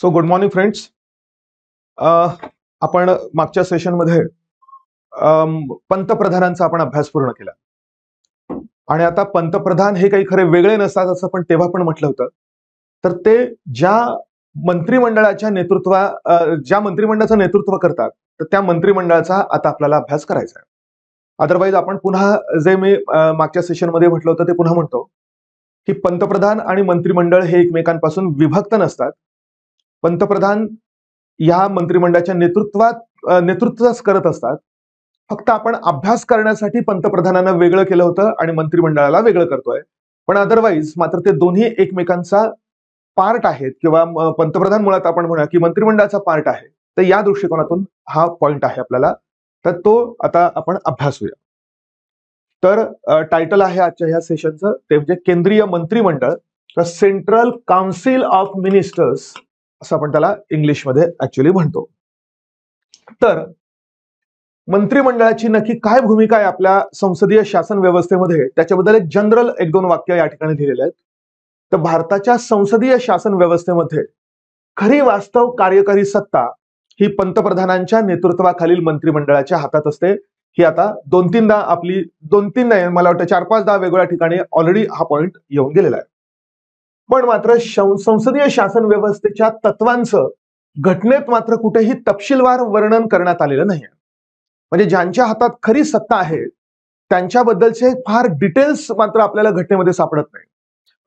So good morning friends. आपण मागच्या सेशनमध्ये पंतप्रधानांचा आपण अभ्यास पूर्ण केला आणि आता पंतप्रधान हे काही खरे वेगळे नसतात असं पण तेव्हा पण म्हटलं होतं. तर ते ज्या मंत्रिमंडळाचं नेतृत्व करतात तर त्या मंत्रिमंडळाचा आता आपल्याला अभ्यास करायचा आहे. अदरवाईज आपण पुन्हा जे मी मागच्या सेशनमध्ये म्हटलं होतं ते पुन्हा म्हणतो की पंतप्रधान आणि मंत्रिमंडळ हे एकमेकांपासून विभक्त नसतात. पंतप्रधान या मंत्रिमंडळाच्या नेतृत्वच करत असतात. फक्त आपण अभ्यास करण्यासाठी पंतप्रधानांना वेगळं केलं होतं आणि मंत्रिमंडळाला वेगळं करतोय. पण अदरवाईज मात्र ते दोन्ही एकमेकांचा पार्ट आहेत किंवा पंतप्रधान मुळात आपण म्हणूया की मंत्रिमंडळाचा पार्ट आहे. तर या दृष्टिकोनातून हा पॉइंट आहे आपल्याला. तर तो आता आपण अभ्यासूया. तर टायटल आहे आजच्या ह्या सेशनचं ते म्हणजे केंद्रीय मंत्रिमंडळ किंवा सेंट्रल काउन्सिल ऑफ मिनिस्टर्स असं आपण त्याला इंग्लिशमध्ये ऍक्च्युअली म्हणतो. तर मंत्रिमंडळाची नक्की काय भूमिका आहे आपल्या संसदीय शासन व्यवस्थेमध्ये त्याच्याबद्दल एक जनरल 1-2 वाक्य या ठिकाणी लिहिलेले आहेत. तर भारताच्या संसदीय शासन व्यवस्थेमध्ये खरी वास्तव कार्यकारी सत्ता ही पंतप्रधानांच्या नेतृत्वाखालील मंत्रिमंडळाच्या हातात असते. ही आता दोन-तीनदा मला वाटतं 4-5दा वेगवेगळ्या ठिकाणी ऑलरेडी हा पॉइंट येऊन गेलेला आहे. पण मात्र संसदीय शासन व्यवस्थेच्या तत्वांचं घटनेत मात्र कुठेही तपशीलवार वर्णन करण्यात आलेलं नाही. म्हणजे ज्यांच्या हातात खरी सत्ता आहे त्यांच्याबद्दलचे फार डिटेल्स मात्र आपल्याला घटनेमध्ये सापडत नाही.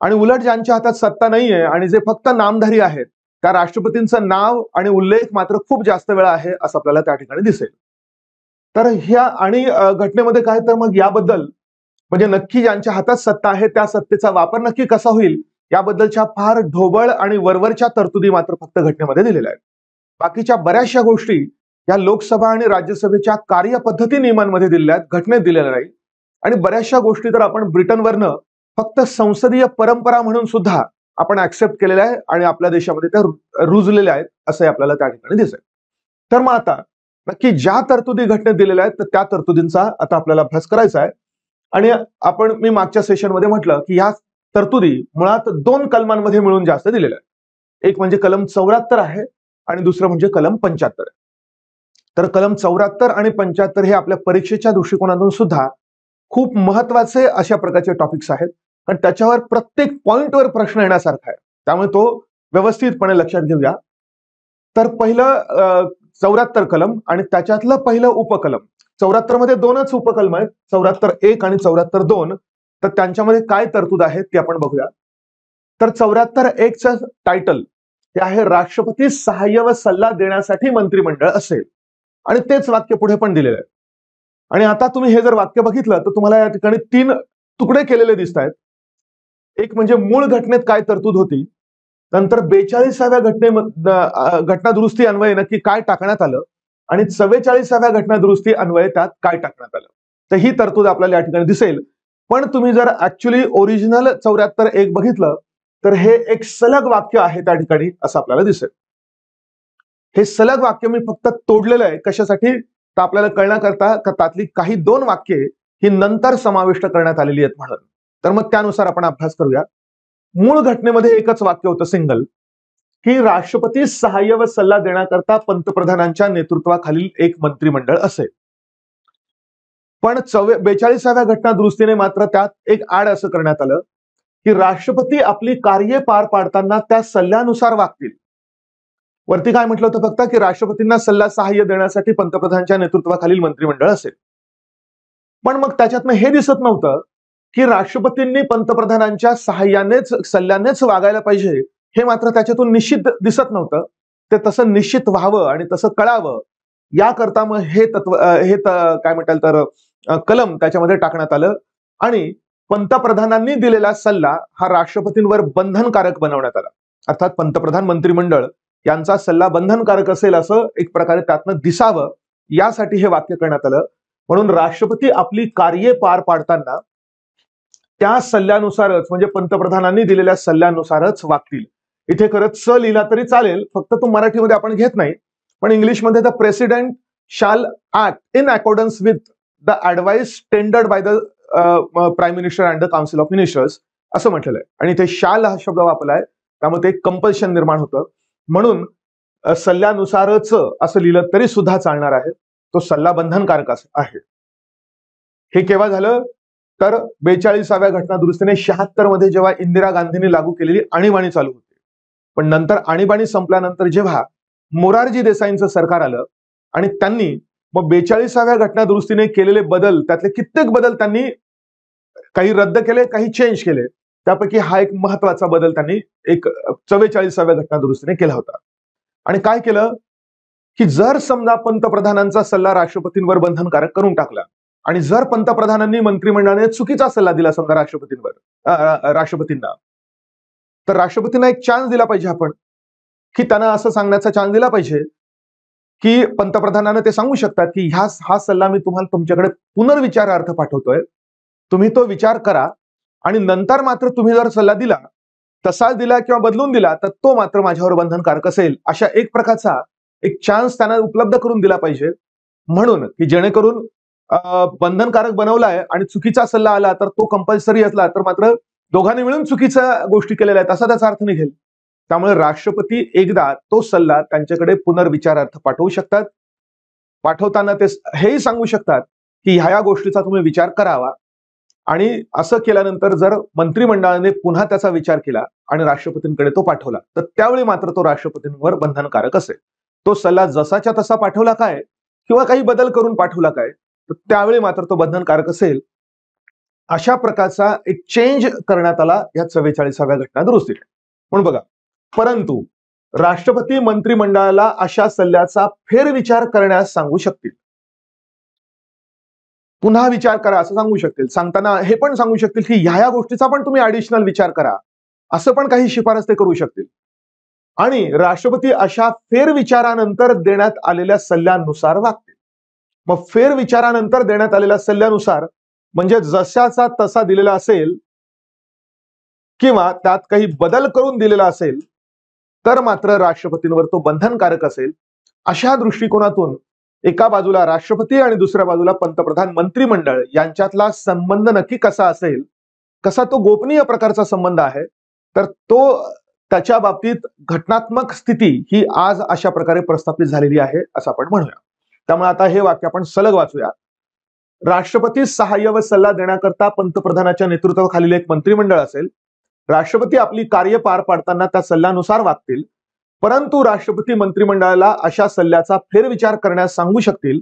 आणि उलट ज्यांच्या हातात सत्ता नाहीये आणि जे फक्त नामधारी आहेत त्या राष्ट्रपतींचं नाव आणि उल्लेख मात्र खूप जास्त वेळा आहे असं आपल्याला त्या ठिकाणी दिसेल. तर ह्या आणि घटनेमध्ये काय तर मग याबद्दल म्हणजे नक्की ज्यांच्या हातात सत्ता आहे त्या सत्तेचा वापर नक्की कसा होईल याबद्दलच्या फार ढोबळ आणि वरवरच्या तरतुदी मात्र फक्त घटनेमध्ये दिलेल्या आहेत. बाकीच्या बऱ्याचशा गोष्टी या लोकसभा आणि राज्यसभेच्या कार्यपद्धती नियमांमध्ये दिलेल्या आहेत, घटनेत दिलेल्या नाही. आणि बऱ्याचशा गोष्टी तर आपण ब्रिटनवरनं फक्त संसदीय परंपरा म्हणून सुद्धा आपण ऍक्सेप्ट केलेल्या आहे आणि आपल्या देशामध्ये त्या रुजलेल्या आहेत असं आपल्याला त्या ठिकाणी दिसेल. तर मग आता नक्की ज्या तरतुदी घटनेत दिलेल्या आहेत तर त्या तरतुदींचा आता आपल्याला अभ्यास करायचा आहे. आणि मी मागच्या सेशनमध्ये म्हटलं की या तरतुदी मुळात 2 कलमांमध्ये मिळून जास्त दिलेल्या आहेत. एक म्हणजे कलम 74 आहे आणि दुसरं म्हणजे कलम 75 आहे. तर कलम 74 आणि 75 हे आपल्या परीक्षेच्या दृष्टिकोनातून सुद्धा खूप महत्वाचे अशा प्रकारचे टॉपिक्स आहेत आणि त्याच्यावर प्रत्येक पॉइंटवर प्रश्न येण्यासारखा आहे. त्यामुळे तो व्यवस्थितपणे लक्षात घेऊया. तर पहिलं 74 कलम आणि त्याच्यातलं पहिलं उपकलम. 74 मध्ये 2च उपकलम आहेत, 74-1 आणि 74-2. तर त्यांच्यामध्ये काय तरतूद आहेत ते आपण बघूया. तर 74-1चं टायटल हे आहे राष्ट्रपती सहाय्य व सल्ला देण्यासाठी मंत्रिमंडळ असेल आणि तेच वाक्य पुढे पण दिलेलं आहे. आणि आता तुम्ही हे जर वाक्य बघितलं तर तुम्हाला या ठिकाणी 3 तुकडे केलेले दिसत आहेत. एक म्हणजे मूळ घटनेत काय तरतूद होती, नंतर 42व्या घटना दुरुस्ती अन्वये नक्की काय टाकण्यात आलं आणि 44व्या घटना दुरुस्ती अन्वये त्यात काय टाकण्यात आलं. तर ही तरतूद आपल्याला या ठिकाणी दिसेल. पण तुम्ही जर ऍक्च्युअली ओरिजिनल 74-1 बघितलं तर हे एक सलग वाक्य आहे त्या ठिकाणी असं आपल्याला दिसेल. हे सलग वाक्य मी फक्त तोडलेलं आहे कशासाठी तर आपल्याला कळण्याकरता का त्यातली काही 2 वाक्ये ही नंतर समाविष्ट करण्यात आलेली आहेत म्हणून. तर मग त्यानुसार आपण अभ्यास करूया. मूळ घटनेमध्ये एकच वाक्य होतं सिंगल की राष्ट्रपती सहाय्य व सल्ला देण्याकरता पंतप्रधानांच्या नेतृत्वाखालील एक मंत्रिमंडळ असेल. पण 42व्या घटना दुरुस्तीने मात्र त्यात एक ऍड असं करण्यात आलं की राष्ट्रपती आपली कार्ये पार पाडताना त्या सल्ल्यानुसार वागतील. वरती काय म्हटलं होतं फक्त की राष्ट्रपतींना सल्ला सहाय्य देण्यासाठी पंतप्रधानांच्या नेतृत्वाखालील मंत्रिमंडळ असेल. पण मग त्याच्यातनं हे दिसत नव्हतं की राष्ट्रपतींनी पंतप्रधानांच्या सल्ल्यानेच वागायला पाहिजे. हे मात्र त्याच्यातून निश्चित दिसत नव्हतं. ते तसं निश्चित व्हावं आणि तसं कळावं याकरता मग काय म्हणतात तर कलम त्याच्यामध्ये टाकण्यात आलं आणि पंतप्रधानांनी दिलेला सल्ला हा राष्ट्रपतींवर बंधनकारक बनवण्यात आला. अर्थात पंतप्रधान मंत्रिमंडळ यांचा सल्ला बंधनकारक असेल असं एक प्रकारे त्यातनं दिसावं यासाठी हे वाक्य करण्यात आलं. म्हणून राष्ट्रपती आपली कार्ये पार पाडताना त्या सल्ल्यानुसारच म्हणजे पंतप्रधानांनी दिलेल्या सल्ल्यानुसारच वागतील. इथे खरंच स लिहिला तरी चालेल, फक्त तो मराठीमध्ये आपण घेत नाही. पण इंग्लिशमध्ये द प्रेसिडेंट शाल act in accordance with the advice tendered by the prime minister and the council of ministers असं म्हटलेलं आहे. आणि इथे शाल हा शब्द वापरलाय त्यामुळे ते कंपल्शन निर्माण होतं. म्हणून सल्ल्यानुसारच असं लिहिलं तरी सुद्धा चालणार आहे. तो सल्ला बंधनकारक आहे. हे केव्हा झालं तर 42व्या घटना दुरुस्तीने 76 मध्ये जेव्हा इंदिरा गांधींनी लागू केलेली आणीबाणी चालू होती. पण नंतर आणीबाणी संपल्यानंतर जेव्हा मोरारजी देसाईंचं सरकार आलं आणि त्यांनी मग 42व्या घटना दुरुस्तीने केलेले बदल, त्यातले कित्येक बदल त्यांनी काही रद्द केले, काही चेंज केले. त्यापैकी हा एक महत्वाचा बदल त्यांनी एक 44व्या घटना दुरुस्तीने केला होता. आणि काय केलं की जर समजा पंतप्रधानांचा सल्ला राष्ट्रपतींवर बंधनकारक करून टाकला आणि जर पंतप्रधानांनी मंत्रिमंडळाने चुकीचा सल्ला दिला समजा राष्ट्रपतींना, तर राष्ट्रपतींना एक चान्स दिला पाहिजे आपण, की त्यांना असं सांगण्याचा चान्स दिला पाहिजे की पंतप्रधानांना ते सांगू शकतात की हा सल्ला मी तुम्हाला तुमच्याकडे पुनर्विचारार्थ पाठवतोय, तुम्ही तो विचार करा आणि नंतर मात्र तुम्ही जर सल्ला दिला, तसाच दिला किंवा बदलून दिला, तर तो मात्र माझ्यावर बंधनकारक असेल. अशा एक प्रकारचा एक चान्स त्यांना उपलब्ध करून दिला पाहिजे, म्हणून की जेणेकरून बंधनकारक बनवलाय आणि चुकीचा सल्ला आला तर तो कंपल्सरी असला तर मात्र दोघांनी मिळून चुकीच्या गोष्टी केलेल्या आहेत असा त्याचा अर्थ निघेल. त्यामुळे राष्ट्रपती एकदा तो सल्ला त्यांच्याकडे पुनर्विचारार्थ पाठवू शकतात. पाठवताना ते हेही सांगू शकतात की ह्या गोष्टीचा तुम्ही विचार करावा आणि असं केल्यानंतर जर मंत्रिमंडळाने पुन्हा त्याचा विचार केला आणि राष्ट्रपतींकडे तो पाठवला तर त्यावेळी मात्र तो राष्ट्रपतींवर बंधनकारक असेल. तो सल्ला जसाच्या तसा पाठवला काय किंवा काही बदल करून पाठवला काय तर त्यावेळी मात्र तो बंधनकारक असेल. अशा प्रकारचा एक चेंज करण्यात आला या 44व्या घटना दुरुस्तीने. म्हणून बघा, परंतु राष्ट्रपती मंत्रिमंडळाला अशा सल्ल्याचा फेरविचार करण्यास सांगू शकतील. पुन्हा विचार करा असं सांगू शकतील. सांगताना हे पण सांगू शकतील की ह्या गोष्टीचा पण तुम्ही ऍडिशनल विचार करा, असं पण काही शिफारस ते करू शकतील. आणि राष्ट्रपती अशा फेरविचारानंतर देण्यात आलेल्या सल्ल्यानुसार वागतील. मग फेरविचारानंतर देण्यात आलेल्या सल्ल्यानुसार म्हणजे जशाचा तसा दिलेला असेल किंवा त्यात काही बदल करून दिलेला असेल तर मात्र राष्ट्रपतींवर तो बंधनकारक असेल. अशा दृष्टिकोनातून एका बाजूला राष्ट्रपती आणि दुसऱ्या बाजूला पंतप्रधान मंत्रिमंडळ यांच्यातला संबंध नक्की कसा असेल, कसा तो गोपनीय प्रकारचा संबंध आहे, तर तो त्याच्या बाबतीत घटनात्मक स्थिती ही आज अशा प्रकारे प्रस्थापित झालेली आहे असं आपण म्हणूया. त्यामुळे आता हे वाक्य आपण सलग वाचूया. राष्ट्रपती सहाय्य व सल्ला देण्याकरता पंतप्रधानाच्या नेतृत्वाखालील एक मंत्रिमंडळ असेल. राष्ट्रपती आपली कार्य पार पाडताना त्या सल्ल्यानुसार वागतील, परंतु राष्ट्रपती मंत्रिमंडळाला अशा सल्ल्याचा फेरविचार करण्यास सांगू शकतील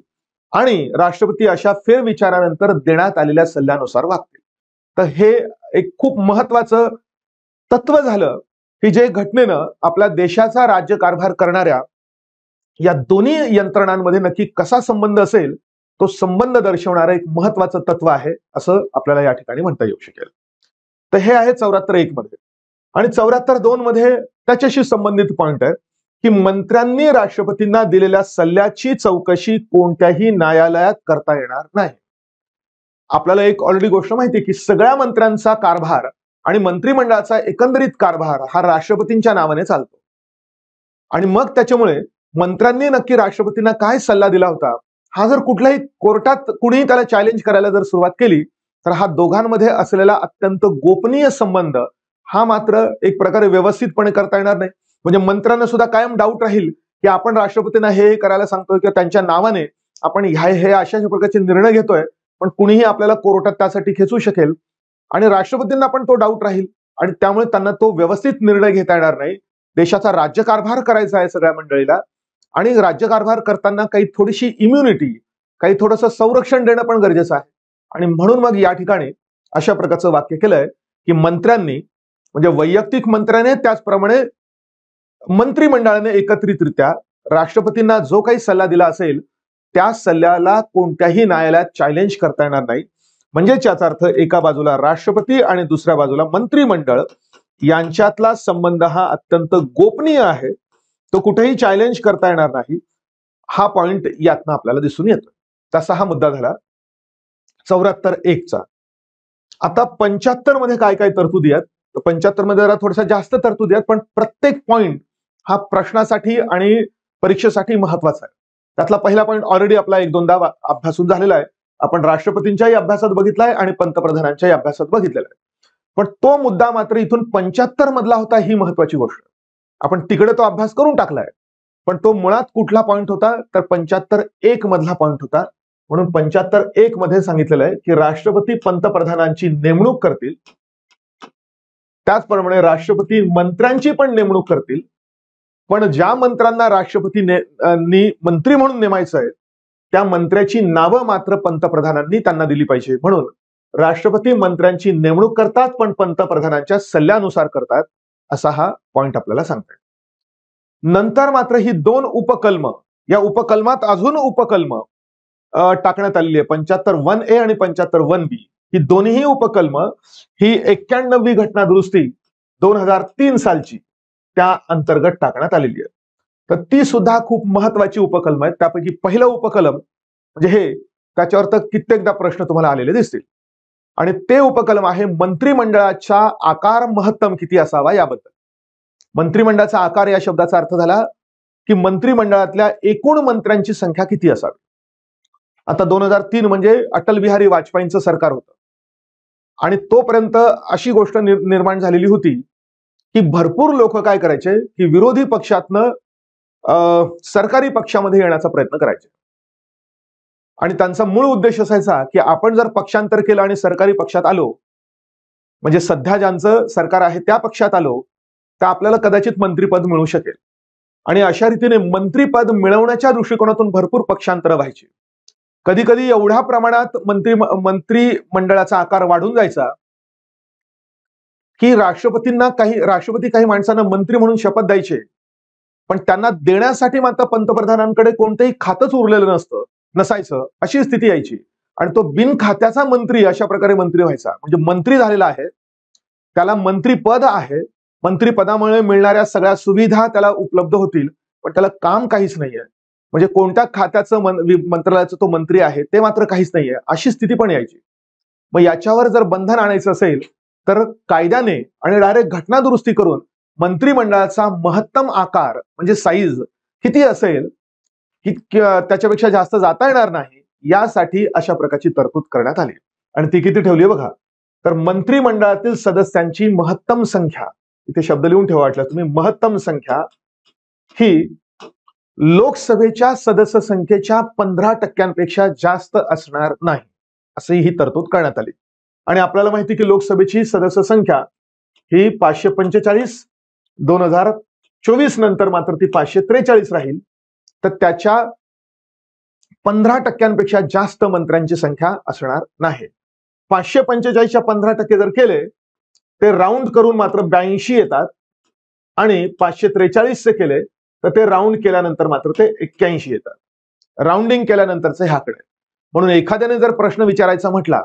आणि राष्ट्रपती अशा फेरविचारानंतर देण्यात आलेल्या सल्ल्यानुसार वागतील. तर हे एक खूप महत्वाचं तत्व झालं की जे घटनेनं आपल्या देशाचा राज्यकारभार करणाऱ्या या दोन्ही यंत्रणांमध्ये नक्की कसा संबंध असेल तो संबंध दर्शवणारं एक महत्वाचं तत्व आहे असं आपल्याला या ठिकाणी म्हणता येऊ शकेल. तर हे आहे 74.1 मध्ये. आणि 74.2 मध्ये त्याच्याशी संबंधित पॉइंट आहे की मंत्र्यांनी राष्ट्रपतींना दिलेल्या सल्ल्याची चौकशी कोणत्याही न्यायालयात करता येणार नाही. आपल्याला एक ऑलरेडी गोष्ट माहिती आहे की सगळ्या मंत्र्यांचा कारभार आणि मंत्रिमंडळाचा एकंदरीत कारभार हा राष्ट्रपतींच्या नावाने चालतो. आणि मग त्याच्यामुळे मंत्र्यांनी नक्की राष्ट्रपतींना काय सल्ला दिला होता हा जर कुठल्याही कोर्टात कुणीही त्याला चॅलेंज करायला जर सुरुवात केली तर हा दोघांमध्ये असलेला अत्यंत गोपनीय संबंध हा मात्र एक प्रकारे व्यवस्थितपणे करता येणार नाही. म्हणजे मंत्र्यांना सुद्धा कायम डाऊट राहील की आपण राष्ट्रपतींना हे करायला सांगतोय किंवा त्यांच्या नावाने आपण हे अशा प्रकारचे निर्णय घेतोय, पण कुणीही आपल्याला कोर्टात त्यासाठी खेचू शकेल आणि राष्ट्रपतींना पण तो डाऊट राहील आणि त्यामुळे त्यांना तो व्यवस्थित निर्णय घेता येणार नाही. देशाचा राज्यकारभार करायचा आहे सगळ्या मंडळीला आणि राज्यकारभार करताना काही थोडीशी इम्युनिटी, काही थोडंसं संरक्षण देणं पण गरजेचं आहे. आणि म्हणून मग या ठिकाणी अशा प्रकारचं वाक्य केलंय की मंत्र्यांनी म्हणजे वैयक्तिक मंत्र्याने त्याचप्रमाणे मंत्रिमंडळाने एकत्रितरित्या राष्ट्रपतींना जो काही सल्ला दिला असेल त्या सल्ल्याला कोणत्याही न्यायालयात चॅलेंज करता येणार नाही. म्हणजे याचा अर्थ एका बाजूला राष्ट्रपती आणि दुसऱ्या बाजूला मंत्रिमंडळ यांच्यातला संबंध हा अत्यंत गोपनीय आहे, तो कुठेही चॅलेंज करता येणार नाही. हा पॉइंट यातनं आपल्याला दिसून येतो. तसा हा मुद्दा झाला 74.1 चा. आता 75 मध्ये काय काय तरतुदी आहेत, 75 मध्ये जरा थोड्याशा जास्त तरतुदी आहेत, पण प्रत्येक पॉइंट हा प्रश्नासाठी आणि परीक्षेसाठी महत्वाचा आहे. त्यातला पहिला पॉइंट ऑलरेडी आपला 1-2दा अभ्यासून झालेला आहे. आपण राष्ट्रपतींच्याही अभ्यासात बघितलाय आणि पंतप्रधानांच्याही अभ्यासात बघितलेला आहे. पण तो मुद्दा मात्र इथून 75 मधला होता ही महत्वाची गोष्ट. आपण तिकडे तो अभ्यास करून टाकलाय, पण तो मुळात कुठला पॉइंट होता तर 75.1 मधला पॉइंट होता. म्हणून 75.1 मध्ये सांगितलेलं आहे की राष्ट्रपती पंतप्रधानांची नेमणूक करतील, त्याचप्रमाणे राष्ट्रपती मंत्र्यांची पण नेमणूक करतील. पण ज्या मंत्र्यांना राष्ट्रपतींनी मंत्री म्हणून नेमायचं आहे त्या मंत्र्याची नावं मात्र पंतप्रधानांनी त्यांना दिली पाहिजे. म्हणून राष्ट्रपती मंत्र्यांची नेमणूक करतात पण पंतप्रधानांच्या सल्ल्यानुसार करतात, असा हा पॉइंट आपल्याला सांगताय. नंतर मात्र ही दोन उपकल्म, या उपकल्मात अजून उपकल्म टाकण्यात आलेली आहे. 75(1)A आणि 75(1)B ही दोन्ही उपकल्म ही 91वी घटना दुरुस्ती 2003 सालची त्या अंतर्गत टाकण्यात आलेली आहे. तर ती सुद्धा खूप महत्वाची उपकल्म आहेत. त्यापैकी पहिलं उपकलम म्हणजे हे, त्याच्यावर तर कित्येकदा प्रश्न तुम्हाला आलेले दिसतील. आणि ते उपकलम आहे मंत्रिमंडळाचा आकार महत्तम किती असावा याबद्दल. मंत्रिमंडळाचा आकार या शब्दाचा अर्थ झाला की मंत्रिमंडळातल्या एकूण मंत्र्यांची संख्या किती असावी. आता 2003 म्हणजे अटल बिहारी वाजपेयींचं सरकार होतं आणि तोपर्यंत अशी गोष्ट निर्माण झालेली होती की भरपूर लोक काय करायचे की विरोधी पक्षातनं सरकारी पक्षामध्ये येण्याचा प्रयत्न करायचे. आणि त्यांचा मूळ उद्देश असायचा की आपण जर पक्षांतर केलं आणि सरकारी पक्षात आलो, म्हणजे सध्या ज्यांचं सरकार आहे त्या पक्षात आलो, तर आपल्याला कदाचित मंत्रीपद मिळू शकेल. आणि अशा रीतीने मंत्रीपद मिळवण्याच्या दृष्टिकोनातून भरपूर पक्षांतर व्हायची. कधी कधी एवढ्या प्रमाणात मंत्रिमंडळाचा आकार वाढून जायचा की राष्ट्रपती काही माणसांना मंत्री म्हणून शपथ द्यायचे, पण त्यांना देण्यासाठी मात्र पंतप्रधानांकडे कोणतंही खातंच उरलेलं नसायचं, अशी स्थिती यायची. आणि तो बिनखात्याचा मंत्री अशा प्रकारे मंत्री व्हायचा. म्हणजे मंत्री झालेला आहे, त्याला मंत्रीपद आहे, मंत्रीपदामुळे मिळणाऱ्या सगळ्या सुविधा त्याला उपलब्ध होतील, पण त्याला काम काहीच नाहीये. म्हणजे कोणत्या खात्याचं मंत्रालयाचं तो मंत्री आहे ते मात्र काहीच नाहीये, अशी स्थिती पण यायची. मग याच्यावर जर बंधन आणायचं असेल तर कायद्याने आणि डायरेक्ट घटना दुरुस्ती करून मंत्रिमंडळाचा महत्तम आकार म्हणजे साईज किती असेल की त्याच्यापेक्षा जास्त जाता येणार नाही, यासाठी अशा प्रकारची तरतूद करण्यात आली. आणि ती किती ठेवली बघा, तर मंत्रिमंडळातील सदस्यांची महत्तम संख्या, इथे शब्द लिहून ठेवा वाटलं तुम्ही, महत्तम संख्या ही लोकसभेच्या सदस्य संख्येच्या 15% जास्त असणार नाही, अशी ही तरतूद करण्यात आली. आणि आपल्याला माहिती की लोकसभेची सदस्य संख्या ही 545, 2024 नंतर मात्र ती 543 राहील. तर त्याच्या 15% जास्त मंत्र्यांची संख्या असणार नाही. 545च्या 15% जर केले ते राऊंड करून मात्र 82 येतात आणि 543 केले तर ते राऊंड केल्यानंतर मात्र ते 81 येतात. राऊंडिंग केल्यानंतरचे हे आकडे. म्हणून एखाद्याने जर प्रश्न विचारायचा म्हटला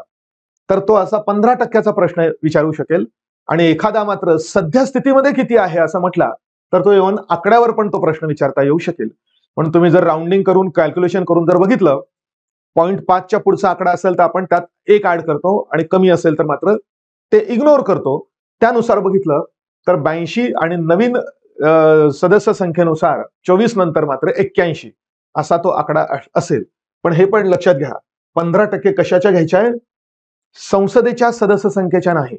तर तो असा 15%चा प्रश्न विचारू शकेल. आणि एखादा मात्र सध्या स्थितीमध्ये किती आहे असं म्हटला तर तो येऊन आकड्यावर पण तो प्रश्न विचारता येऊ शकेल. म्हणून तुम्ही जर राऊंडिंग करून कॅल्क्युलेशन करून जर बघितलं, 0.5च्या पुढचा आकडा असेल तर आपण त्यात 1 ऍड करतो आणि कमी असेल तर मात्र ते इग्नोर करतो. त्यानुसार बघितलं तर 82 आणि नवीन सदस्य संख्येनुसार 24 नंतर मात्र 81 असा तो आकडा असेल. पण हे पण लक्षात घ्या, 15% कशाच्या घ्यायच्या आहे, संसदेच्या सदस्य संख्येच्या नाही,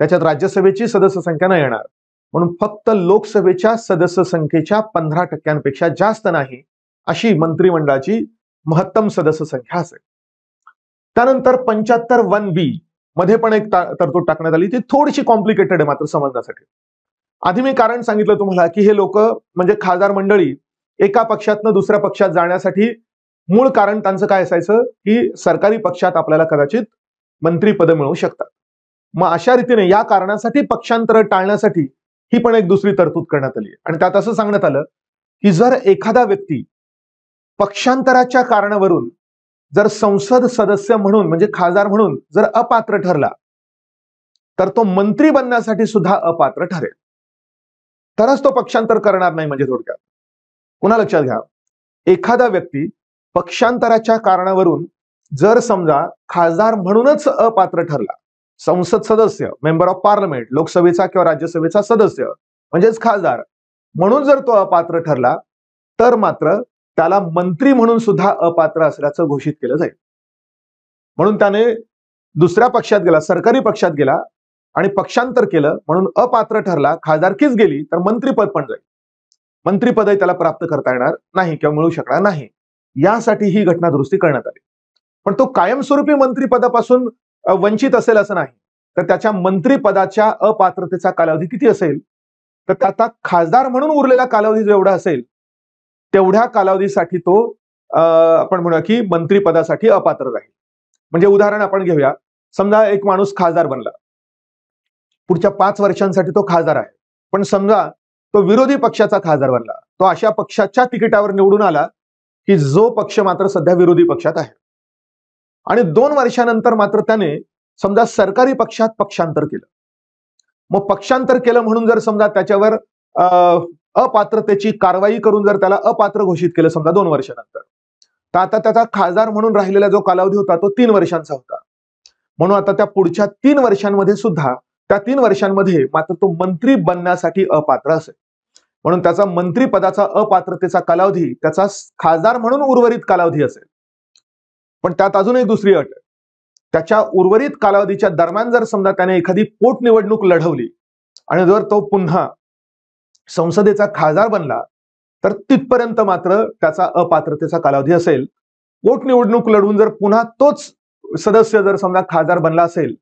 त्याच्यात राज्यसभेची सदस्य संख्या नाही येणार. म्हणून फक्त लोकसभेच्या सदस्य संख्येच्या 15% जास्त नाही अशी मंत्रिमंडळाची महत्तम सदस्य संख्या असेल. त्यानंतर 75(1)B मध्ये पण एक तरतूद टाकण्यात आली, ती थोडीशी कॉम्प्लिकेटेड आहे मात्र समजण्यासाठी. आधी मी कारण सांगितलं तुम्हाला की हे लोक म्हणजे खासदार मंडळी एका पक्षातनं दुसऱ्या पक्षात जाण्यासाठी मूळ कारण त्यांचं काय असायचं की सरकारी पक्षात आपल्याला कदाचित मंत्रीपद मिळू शकतात. मग अशा रीतीने या कारणासाठी पक्षांतर टाळण्यासाठी ही पण एक दुसरी तरतूद करण्यात आली. आणि त्यात असं सांगण्यात आलं की जर एखादा व्यक्ती पक्षांतराच्या कारणावरून जर संसद सदस्य म्हणून म्हणजे खासदार म्हणून जर अपात्र ठरला तर तो मंत्री बनण्यासाठी सुद्धा अपात्र ठरेल, तरच तो पक्षांतर करणार नाही. म्हणजे थोडक्यात पुन्हा लक्षात घ्या, एखादा व्यक्ती पक्षांतराच्या कारणावरून जर समजा खासदार म्हणूनच अपात्र ठरला, संसद सदस्य मेंबर ऑफ पार्लमेंट, लोकसभेचा किंवा राज्यसभेचा सदस्य म्हणजेच खासदार म्हणून जर तो अपात्र ठरला तर मात्र त्याला मंत्री म्हणून सुद्धा अपात्र असल्याचं घोषित केलं जाईल. म्हणून त्याने दुसऱ्या पक्षात गेला, सरकारी पक्षात गेला, आणि पक्षांतर केलं म्हणून अपात्र ठरला, खासदारकीच गेली, तर मंत्रीपद पण जाईल. मंत्रीपदही त्याला प्राप्त करता येणार नाही किंवा मिळू शकणार नाही. यासाठी ही घटना दुरुस्ती करण्यात आली. पण तो कायमस्वरूपी मंत्रिपदापासून वंचित असेल असं नाही. तर त्याच्या मंत्रिपदाच्या अपात्रतेचा कालावधी किती असेल, तर त्याचा खासदार म्हणून उरलेला कालावधी जेवढा असेल तेवढ्या कालावधीसाठी तो आपण म्हणूया की मंत्रिपदासाठी अपात्र राहील. म्हणजे उदाहरण आपण घेऊया. समजा एक माणूस खासदार बनला, पुढच्या 5 वर्षांसाठी तो खासदार आहे. पण समजा तो विरोधी पक्षाचा खासदार बनला, तो अशा पक्षाच्या तिकिटावर निवडून आला की जो पक्ष मात्र सध्या विरोधी पक्षात आहे. आणि 2 वर्षानंतर मात्र त्याने समजा सरकारी पक्षात पक्षांतर केलं. मग पक्षांतर केलं म्हणून जर समजा त्याच्यावर अपात्रतेची कारवाई करून जर त्याला अपात्र घोषित केलं समजा 2 वर्षानंतर, तर आता त्याचा खासदार म्हणून राहिलेला जो कालावधी होता तो 3 वर्षांचा होता. म्हणून आता त्या पुढच्या 3 वर्षांमध्ये सुद्धा त्या 3 वर्षांमध्ये मात्र तो मंत्री बनण्यासाठी अपात्र असेल. म्हणून त्याचा मंत्रिपदाचा अपात्रतेचा कालावधी त्याचा खासदार म्हणून उर्वरित कालावधी असेल. पण त्यात अजून एक दुसरी अट आहे. त्याच्या उर्वरित कालावधीच्या दरम्यान जर समजा त्याने एखादी पोटनिवडणूक लढवली आणि जर तो पुन्हा संसदेचा खासदार बनला, तर तिथपर्यंत मात्र त्याचा अपात्रतेचा कालावधी असेल. पोटनिवडणूक लढवून जर पुन्हा तोच सदस्य जर समजा खासदार बनला असेल,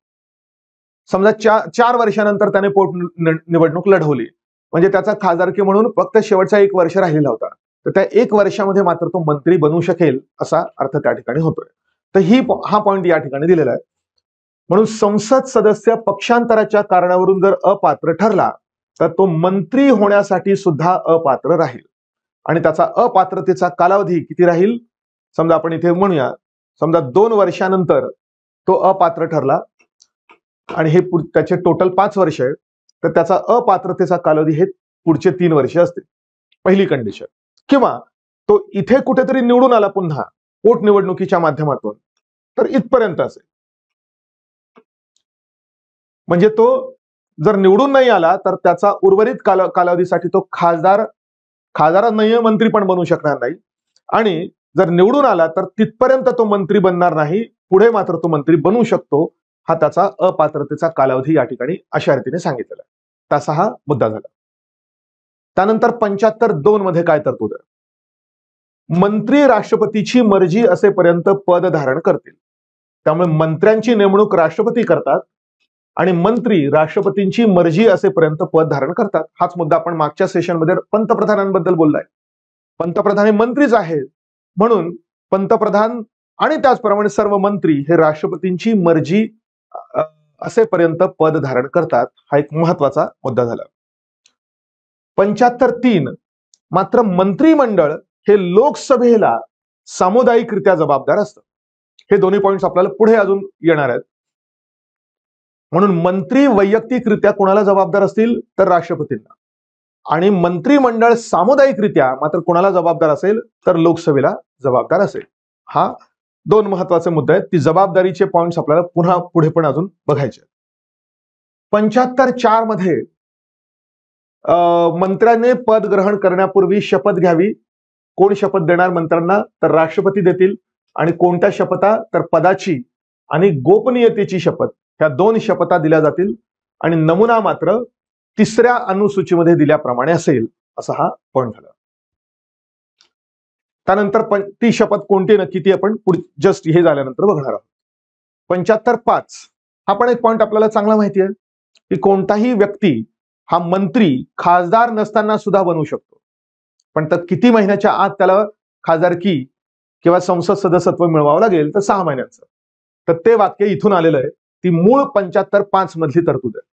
समजा 4 वर्षानंतर त्याने निवडणूक लढवली, म्हणजे त्याचा खासदारकी म्हणून फक्त शेवटचा 1 वर्ष राहिलेला होता, तर त्या 1 वर्षामध्ये मात्र तो मंत्री बनू शकेल असा अर्थ त्या ठिकाणी होतोय. तर हा पॉइंट या ठिकाणी दिलेला आहे. म्हणून संसद सदस्य पक्षांतराच्या कारणावरून जर अपात्र ठरला तर तो मंत्री होण्यासाठी सुद्धा अपात्र राहील. आणि त्याचा अपात्रतेचा कालावधी किती राहील, समजा आपण इथे म्हणूया समजा 2 वर्षानंतर तो अपात्र ठरला आणि हे त्याचे टोटल 5 वर्ष आहे, तर त्याचा अपात्रतेचा कालावधी हे पुढचे 3 वर्ष असतील. पहिली कंडिशन. किंवा तो इथे कुठेतरी निवडून आला पुन्हा पोटनिवडणुकीच्या माध्यमातून, तर इथपर्यंत असेल. म्हणजे तो जर निवडून नाही आला तर त्याचा उर्वरित कालावधीसाठी तो खासदार नाहीये, मंत्री पण बनू शकणार नाही. आणि जर निवडून आला तर तिथपर्यंत तो मंत्री बनणार नाही, पुढे मात्र तो मंत्री बनू शकतो. हा त्याचा अपात्रतेचा कालावधी या ठिकाणी अशा रीतीने सांगितलेला आहे. तसा हा मुद्दा झाला. त्यानंतर 75(2) मध्ये काय तरतूद आहे, मंत्री राष्ट्रपतीची मर्जी असेपर्यंत पद धारण करतील. त्यामुळे मंत्र्यांची नेमणूक राष्ट्रपती करतात आणि मंत्री राष्ट्रपतींची मर्जी असेपर्यंत पद धारण करतात. हाच मुद्दा आपण मागच्या सेशनमध्ये पंतप्रधानांबद्दल बोललाय. पंतप्रधान हे मंत्रीच आहेत, म्हणून पंतप्रधान आणि त्याचप्रमाणे सर्व मंत्री हे राष्ट्रपतींची मर्जी असेपर्यंत पद धारण करतात. हा एक महत्वाचा मुद्दा झाला. 75(3) मात्र मंत्रिमंडळ हे लोकसभेला सामुदायिकरित्या जबाबदार असतं. हे दोन्ही पॉइंट्स आपल्याला पुढे अजून येणार आहेत. म्हणून मंत्री वैयक्तिकरित्या कोणाला जबाबदार असतील तर राष्ट्रपतींना, आणि मंत्रिमंडळ सामुदायिकरित्या मात्र कोणाला जबाबदार असेल तर लोकसभेला जबाबदार असेल. हा 2 महत्वाचे मुद्दे आहेत. ती जबाबदारीचे पॉइंट्स आपल्याला पुन्हा पुढे पण अजून बघायचे. 75(4) मध्ये मंत्र्याने पद ग्रहण करण्यापूर्वी शपथ घ्यावी. कोण शपथ देणार मंत्र्यांना, तर राष्ट्रपती देतील. आणि कोणत्या शपथा, तर पदाची आणि गोपनीयतेची शपथ, ह्या 2 शपथा दिल्या जातील. आणि नमुना मात्र 3ऱ्या अनुसूचीमध्ये दिल्याप्रमाणे असेल, असा हा पॉइंट झाला. त्यानंतर ती शपथ कोणती नक्की ती आपण जस्ट हे झाल्यानंतर बघणार आहोत. 75(5) हा पण एक पॉइंट आपल्याला चांगला माहिती आहे की कोणताही व्यक्ती हा मंत्री खासदार नसताना सुद्धा बनू शकतो. पण तर किती महिन्याच्या आत त्याला खासदारकी किंवा संसद सदस्यत्व मिळवावं लागेल, तर 6 महिन्यांचं. तर ते वाक्य इथून आलेलं आहे. ती मूळ 75(5) मधली तरतूद आहे.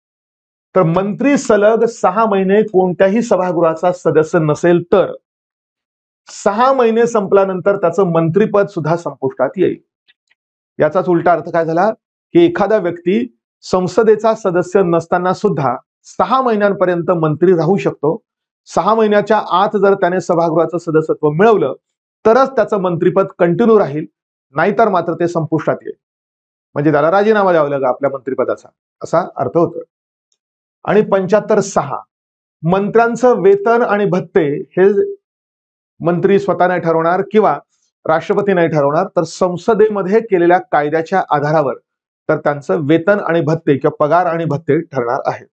तर मंत्री सलग 6 महिने कोणत्याही सभागृहाचा सदस्य नसेल तर 6 महिने संपल्यानंतर त्याचं मंत्रिपद सुद्धा संपुष्टात येईल. याचाच उलटा अर्थ काय झाला की एखादा व्यक्ती संसदेचा सदस्य नसताना सुद्धा 6 महिन्यांपर्यंत मंत्री राहू शकतो. 6 महिन्याच्या आत जर त्याने सभागृहाचं सदस्यत्व मिळवलं तरच त्याचं मंत्रिपद कंटिन्यू राहील, नाहीतर मात्र ते संपुष्टात येईल. म्हणजे त्याला राजीनामा द्यावा लागेल आपल्या मंत्रिपदाचा, असा अर्थ होतो. आणि 75(6) मंत्र्यांचं वेतन आणि भत्ते हे मंत्री स्वतः नाही ठरवणार किंवा राष्ट्रपती नाही ठरवणार, तर संसदेमध्ये केलेल्या कायद्याच्या आधारावर तर त्यांचं वेतन आणि भत्ते किंवा पगार आणि भत्ते ठरणार आहे.